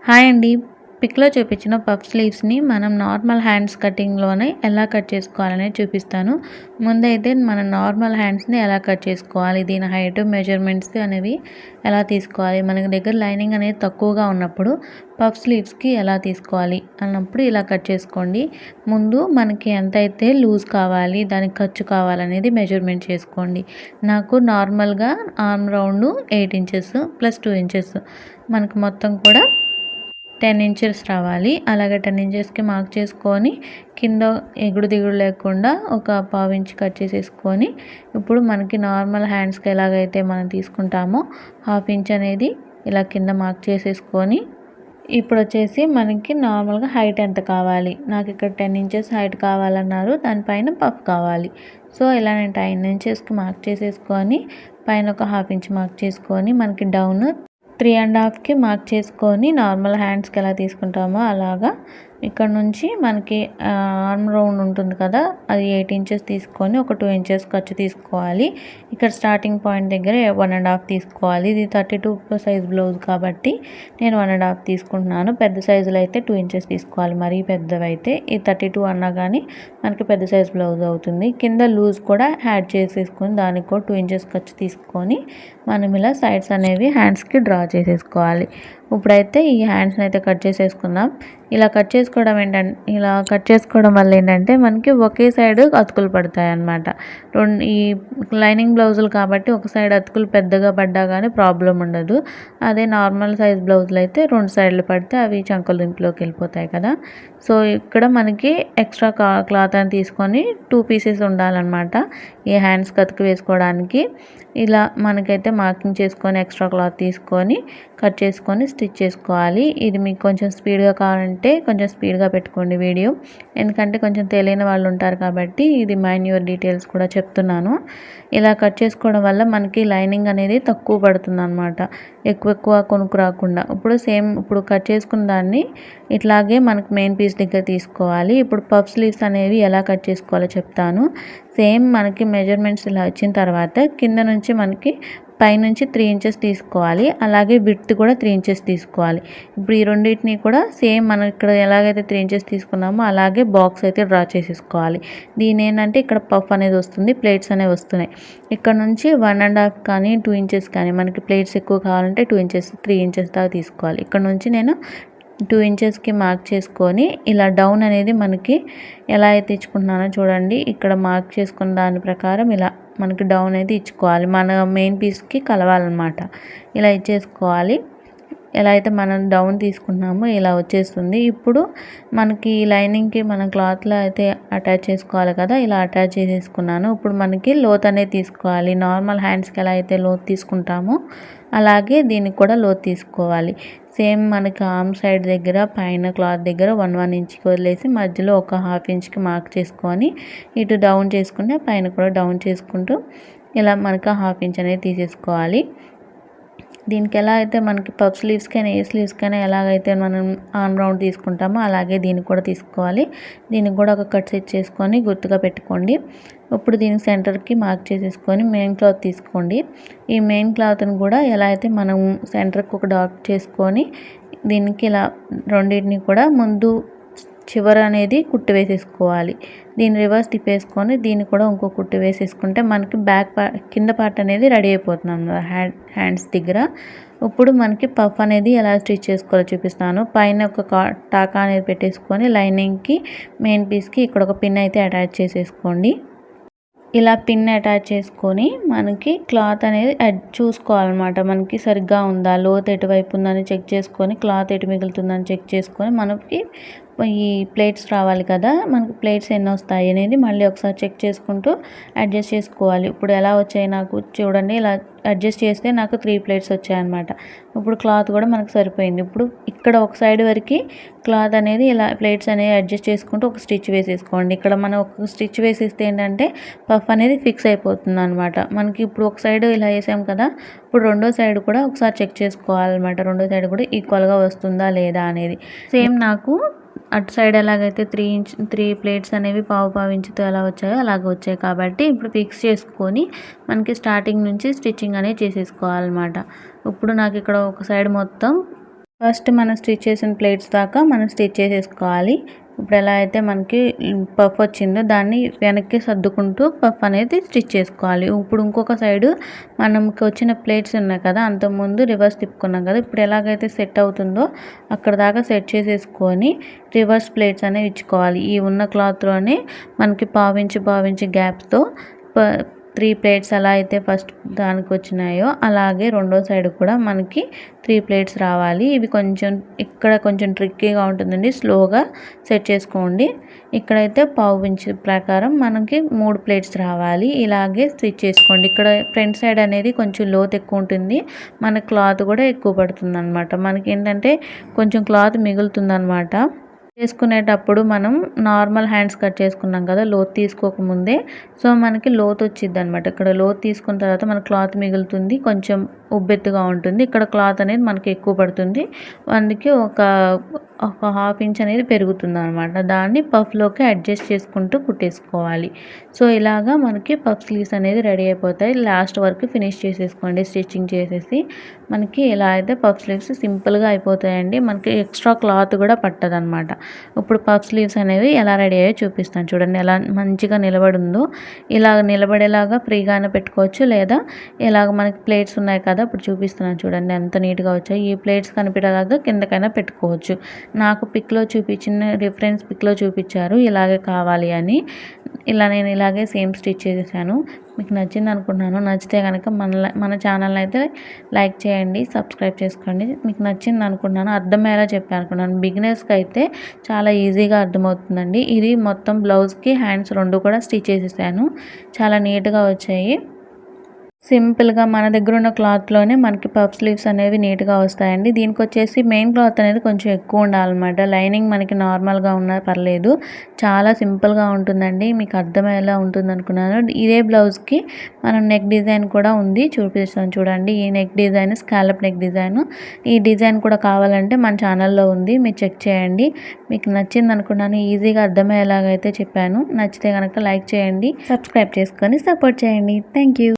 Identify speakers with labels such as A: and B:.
A: Hi అండి. పిక్‌లో చూపించిన puff స్లీవ్స్‌ని మనం నార్మల్ హ్యాండ్స్ కటింగ్‌లోనే ఎలా కట్ చేసుకోవాలనేది చూపిస్తాను. ముందైతే మన నార్మల్ హ్యాండ్స్‌ని ఎలా కట్ చేసుకోవాలి, దీని హైట్, మెజర్‌మెంట్స్ అనేవి ఎలా తీసుకోవాలి, మన దగ్గర లైనింగ్ అనేది తక్కువగా ఉన్నప్పుడు పఫ్ స్లీవ్స్‌కి ఎలా తీసుకోవాలి అన్నప్పుడు ఇలా కట్ చేసుకోండి. ముందు మనకి ఎంతైతే లూజ్ కావాలి, దానికి ఖర్చు కావాలనేది మెజర్‌మెంట్ చేసుకోండి. నాకు నార్మల్‌గా arm round 8 inches plus 2 inches మనకు మొత్తం కూడా 10 ఇంచెస్ రావాలి. అలాగే 10 ఇంచెస్‌కి మార్క్ చేసుకొని కింద ఎగుడు దిగుడు లేకుండా ఒక పావు ఇంచ్ కట్ చేసేసుకొని, ఇప్పుడు మనకి నార్మల్ హ్యాండ్స్‌కి ఎలాగైతే మనం తీసుకుంటామో హాఫ్ ఇంచ్ అనేది ఇలా కింద మార్క్ చేసేసుకొని, ఇప్పుడొచ్చేసి మనకి నార్మల్‌గా హైట్ ఎంత కావాలి, నాకు ఇక్కడ 10 ఇంచెస్ హైట్ కావాలన్నారు, దానిపైన పఫ్ కావాలి. సో ఇలా నేను 10 ఇంచెస్‌కి మార్క్ చేసేసుకొని పైన ఒక హాఫ్ ఇంచ్ మార్క్ చేసుకొని మనకి డౌన్ 3.5కి మార్క్ చేసుకొని నార్మల్ హ్యాండ్స్‌కి ఎలా తీసుకుంటామో అలాగా ఇక్కడ నుంచి మనకి ఆర్మ్ రౌండ్ ఉంటుంది కదా, అది 8 ఇంచెస్ తీసుకొని ఒక 2 ఇంచెస్ ఖర్చు తీసుకోవాలి. ఇక్కడ స్టార్టింగ్ పాయింట్ దగ్గర 1.5 తీసుకోవాలి. ఇది 32 సైజ్ బ్లౌజ్ కాబట్టి నేను 1.5 తీసుకుంటున్నాను. పెద్ద సైజులో అయితే 2 ఇంచెస్ తీసుకోవాలి. మరీ పెద్దవైతే ఈ 32 అన్నా కానీ మనకి పెద్ద సైజ్ బ్లౌజ్ అవుతుంది. కింద లూజ్ కూడా యాడ్ చేసేసుకొని దానికి కూడా 2 ఇంచెస్ ఖర్చు తీసుకొని మనం ఇలా సైడ్స్ అనేవి హ్యాండ్స్కి డ్రా చేసేసుకోవాలి. ఇప్పుడైతే ఈ హ్యాండ్స్ని అయితే కట్ చేసేసుకుందాం. ఇలా కట్ చేసుకోవడం వల్ల ఏంటంటే మనకి ఒకే సైడ్ అతుకులు పడతాయి అన్నమాట. ఈ లైనింగ్ బ్లౌజులు కాబట్టి ఒక సైడ్ అతుకులు పెద్దగా పడ్డా కానీ ప్రాబ్లం ఉండదు. అదే నార్మల్ సైజ్ బ్లౌజులు అయితే 2 సైడ్లు పడితే అవి చంకల దింపులోకి వెళ్ళిపోతాయి కదా. సో ఇక్కడ మనకి ఎక్స్ట్రా క్లాత్ అని తీసుకొని 2 పీసెస్ ఉండాలన్నమాట ఈ హ్యాండ్స్కి అతుకు వేసుకోవడానికి. ఇలా మనకైతే మార్కింగ్ చేసుకొని ఎక్స్ట్రా క్లాత్ తీసుకొని కట్ చేసుకొని స్టిచ్ చేసుకోవాలి. ఇది మీకు కొంచెం స్పీడ్గా కావాలంటే కొంచెం స్పీడ్గా పెట్టుకోండి వీడియో, ఎందుకంటే కొంచెం తెలియని వాళ్ళు ఉంటారు కాబట్టి ఇది మైన్యూర్ డీటెయిల్స్ కూడా చెప్తున్నాను. ఇలా కట్ చేసుకోవడం వల్ల మనకి లైనింగ్ అనేది తక్కువ పడుతుంది అనమాట, ఎక్కువ కొనుక్కు రాకుండా. ఇప్పుడు కట్ చేసుకున్న దాన్ని ఇట్లాగే మనకి మెయిన్ పీస్ దగ్గర తీసుకోవాలి. ఇప్పుడు పఫ్ స్లీవ్స్ అనేవి ఎలా కట్ చేసుకోవాలో చెప్తాను. సేమ్ మనకి మెజర్మెంట్స్ ఇలా వచ్చిన తర్వాత కింద నుంచి మనకి పైనుంచి 3 ఇంచెస్ తీసుకోవాలి. అలాగే విడ్త్ కూడా 3 ఇంచెస్ తీసుకోవాలి. ఇప్పుడు ఈ రెండింటిని కూడా సేమ్ మనం ఇక్కడ ఎలాగైతే 3 ఇంచెస్ తీసుకున్నామో అలాగే బాక్స్ అయితే డ్రా చేసేసుకోవాలి. దీని ఏంటంటే ఇక్కడ పఫ్ అనేది వస్తుంది, ప్లేట్స్ అనేవి వస్తున్నాయి. ఇక్కడ నుంచి 1.5 కానీ 2 ఇంచెస్ కానీ మనకి ప్లేట్స్ ఎక్కువ కావాలంటే 2 ఇంచెస్ 3 ఇంచెస్ దాకా తీసుకోవాలి. ఇక్కడ నుంచి నేను 2 ఇంచెస్కి మార్క్ చేసుకొని ఇలా డౌన్ అనేది మనకి ఎలా అయితే ఇచ్చుకుంటున్నానో చూడండి. ఇక్కడ మార్క్ చేసుకున్న దాని ప్రకారం ఇలా మనకి డౌన్ అయితే ఇచ్చుకోవాలి. మన మెయిన్ పీస్కి కలవాలన్నమాట. ఇలా ఇచ్చేసుకోవాలి. ఎలా అయితే మనం డౌన్ తీసుకుంటున్నామో ఇలా వచ్చేస్తుంది. ఇప్పుడు మనకి లైనింగ్కి మనం క్లాత్లో అయితే అటాచ్ చేసుకోవాలి కదా, ఇలా అటాచ్ చేసేసుకున్నాను. ఇప్పుడు మనకి లోత్ అనేది తీసుకోవాలి. నార్మల్ హ్యాండ్స్కి ఎలా అయితే లోత్ తీసుకుంటామో అలాగే దీనికి కూడా లోత్ తీసుకోవాలి. సేమ్ మనకి ఆర్మ్ సైడ్ దగ్గర పైన క్లాత్ దగ్గర 1 ఇంచ్కి వదిలేసి మధ్యలో ఒక హాఫ్ ఇంచ్కి మార్క్ చేసుకొని ఇటు డౌన్ చేసుకుంటే పైన కూడా డౌన్ చేసుకుంటూ ఇలా మనకి హాఫ్ ఇంచ్ అనేది తీసేసుకోవాలి. దీనికి ఎలా అయితే మనకి పఫ్ స్లీవ్స్కైనా ఏ స్లీవ్స్కైనా ఎలాగైతే మనం ఆర్మ్ రౌండ్ తీసుకుంటామో అలాగే దీనికి కూడా తీసుకోవాలి. దీనికి కూడా ఒక కట్ సెట్ చేసుకొని గుర్తుగా పెట్టుకోండి. ఇప్పుడు దీనికి సెంటర్కి మార్క్ చేసేసుకొని మెయిన్ క్లాత్ తీసుకోండి. ఈ మెయిన్ క్లాత్ని కూడా ఎలా అయితే మనం సెంటర్కి ఒక డాట్ చేసుకొని దీనికి ఇలా రెండింటిని కూడా ముందు చివర అనేది కుట్టు వేసేసుకోవాలి. దీన్ని రివర్స్ తిప్పేసుకొని దీన్ని కూడా ఇంకో కుట్టు వేసేసుకుంటే మనకి కింద పార్ట్ అనేది రెడీ అయిపోతుంది అన్నమాట హ్యాండ్స్ దగ్గర. ఇప్పుడు మనకి పఫ్ అనేది ఎలా స్టిచ్ చేసుకోవాలో చూపిస్తాను. పైన ఒక టాకా అనేది పెట్టేసుకొని లైనింగ్కి మెయిన్ పీస్కి ఇక్కడ ఒక పిన్ అయితే అటాచ్ చేసేసుకోండి. ఇలా పిన్ అటాచ్ చేసుకొని మనకి క్లాత్ అనేది చూసుకోవాలన్నమాట. మనకి సరిగ్గా ఉందా, లోత్ ఎటువైపు ఉందని చెక్ చేసుకొని క్లాత్ ఎటు మిగులుతుందని చెక్ చేసుకొని మనకి ఈ ప్లేట్స్ రావాలి కదా, మనకి ప్లేట్స్ ఎన్ని వస్తాయి అనేది మళ్ళీ ఒకసారి చెక్ చేసుకుంటూ అడ్జస్ట్ చేసుకోవాలి. ఇప్పుడు ఎలా వచ్చాయి నాకు చూడండి, ఇలా అడ్జస్ట్ చేస్తే నాకు 3 ప్లేట్స్ వచ్చాయన్నమాట. ఇప్పుడు క్లాత్ కూడా మనకు సరిపోయింది. ఇప్పుడు ఇక్కడ ఒక సైడ్ వరకు క్లాత్ అనేది ఇలా ప్లేట్స్ అనేవి అడ్జస్ట్ చేసుకుంటూ ఒక స్టిచ్ వేసేసుకోండి. ఇక్కడ మనం ఒక స్టిచ్ వేసేస్తే ఏంటంటే పఫ్ అనేది ఫిక్స్ అయిపోతుంది అనమాట. మనకి ఇప్పుడు ఒక సైడ్ ఇలా వేసాం కదా, ఇప్పుడు రెండో సైడ్ కూడా ఒకసారి చెక్ చేసుకోవాలన్నమాట. రెండో సైడ్ కూడా ఈక్వల్గా వస్తుందా లేదా అనేది. సేమ్ నాకు అటు సైడ్ ఎలాగైతే 3 ప్లేట్స్ అనేవి పావు ఇంచుతో ఎలా వచ్చాయో అలాగ వచ్చాయి కాబట్టి ఇప్పుడు ఫిక్స్ చేసుకొని మనకి స్టార్టింగ్ నుంచి స్టిచ్చింగ్ అనేది చేసేసుకోవాలన్నమాట. ఇప్పుడు నాకు ఇక్కడ ఒక సైడ్ మొత్తం ఫస్ట్ మనం స్టిచ్ చేసిన ప్లేట్స్ దాకా మనం స్టిచ్ చేసేసుకోవాలి. ఇప్పుడు ఎలా అయితే మనకి పఫ్ వచ్చిందో దాన్ని వెనక్కి సర్దుకుంటూ పఫ్ అనేది స్టిచ్ చేసుకోవాలి. ఇప్పుడు ఇంకొక సైడు మనకి వచ్చిన ప్లేట్స్ ఉన్నాయి కదా, అంతకుముందు రివర్స్ తిప్పుకున్నాం కదా, ఇప్పుడు ఎలాగైతే సెట్ అవుతుందో అక్కడ దాకా సెట్ చేసేసుకొని రివర్స్ ప్లేట్స్ అనేవి ఇచ్చుకోవాలి. ఈ ఉన్న క్లాత్లోనే మనకి పావించి గ్యాప్తో 3 ప్లేట్స్ ఎలా అయితే ఫస్ట్ దానికి వచ్చినాయో అలాగే రెండో సైడ్ కూడా మనకి 3 ప్లేట్స్ రావాలి. ఇవి ఇక్కడ కొంచెం ట్రిక్కీగా ఉంటుందండి, స్లోగా సెట్ చేసుకోండి. ఇక్కడైతే పావించి ప్రకారం మనకి 3 ప్లేట్స్ రావాలి. ఇలాగే స్టిచ్ చేసుకోండి. ఇక్కడ ఫ్రంట్ సైడ్ అనేది కొంచెం లోతు ఎక్కువ ఉంటుంది, మన క్లాత్ కూడా ఎక్కువ పడుతుంది అనమాట. మనకి ఏంటంటే కొంచెం క్లాత్ మిగులుతుంది అనమాట. చేసుకునేటప్పుడు మనం నార్మల్ హ్యాండ్స్ కట్ చేసుకున్నాం కదా లోతు తీసుకోకముందే, సో మనకి లోతు వచ్చింది అనమాట. ఇక్కడ లోతు తీసుకున్న తర్వాత మన క్లాత్ మిగులుతుంది, కొంచెం ఉబ్బెత్తుగా ఉంటుంది. ఇక్కడ క్లాత్ అనేది మనకి ఎక్కువ పడుతుంది, అందుకే ఒక 1/2 ఇంచ్ అనేది పెరుగుతుంది అనమాట. దాన్ని పఫ్లోకి అడ్జస్ట్ చేసుకుంటూ కుట్టేసుకోవాలి. సో ఇలాగా మనకి పఫ్ స్లీవ్స్ అనేది రెడీ అయిపోతాయి. లాస్ట్ వరకు ఫినిష్ చేసేసుకోండి స్టిచ్చింగ్ చేసేసి. మనకి ఇలా అయితే పఫ్ స్లీవ్స్ సింపుల్గా అయిపోతాయండి, మనకి ఎక్స్ట్రా క్లాత్ కూడా పట్టదనమాట. ఇప్పుడు పఫ్ స్లీవ్స్ అనేవి ఎలా రెడీ అయ్యో చూపిస్తాను చూడండి. ఎలా మంచిగా నిలబడిందో ఇలా నిలబడేలాగా ఫ్రీగానే పెట్టుకోవచ్చు, లేదా ఇలాగ మనకి ప్లేట్స్ ఉన్నాయి కదా ఇప్పుడు చూపిస్తున్నాను చూడండి ఎంత నీట్గా వచ్చాయి. ఈ ప్లేట్స్ కనిపించేలాగా కిందకైనా పెట్టుకోవచ్చు. నాకు రిఫరెన్స్ పిక్లో చూపించారు ఇలాగే కావాలి అని. నేను ఇలాగే సేమ్ స్టిచ్ చేసేసాను. మీకు నచ్చింది అనుకుంటున్నాను. నచ్చితే కనుక మన ఛానల్ని అయితే లైక్ చేయండి, సబ్స్క్రైబ్ చేసుకోండి. మీకు నచ్చింది అనుకుంటున్నాను, అర్థమయ్యేలా చెప్పాను అనుకున్నాను. బిగినర్స్కి అయితే చాలా ఈజీగా అర్థమవుతుందండి. ఇది మొత్తం బ్లౌజ్కి హ్యాండ్స్ 2 కూడా స్టిచ్ చేసేసాను, చాలా నీట్గా వచ్చాయి. సింపుల్గా మన దగ్గర ఉన్న క్లాత్లోనే మనకి పఫ్ స్లీవ్స్ అనేవి నీట్గా వస్తాయండి. దీనికి వచ్చేసి మెయిన్ క్లాత్ అనేది కొంచెం ఎక్కువ ఉండాలన్నమాట. లైనింగ్ మనకి నార్మల్గా ఉన్నా పర్లేదు, చాలా సింపుల్గా ఉంటుందండి. మీకు అర్థమయ్యేలా ఉంటుంది అనుకున్నాను. ఇదే బ్లౌజ్కి మనం నెక్ డిజైన్ కూడా ఉంది, చూపిస్తాను చూడండి. ఈ neck design scallop neck design. ఈ డిజైన్ కూడా కావాలంటే మన ఛానల్లో ఉంది, మీరు చెక్ చేయండి. మీకు నచ్చింది అనుకున్నాను, ఈజీగా అర్థమయ్యేలాగా అయితే చెప్పాను. నచ్చితే కనుక లైక్ చేయండి, సబ్స్క్రైబ్ చేసుకొని సపోర్ట్ చేయండి. Thank you.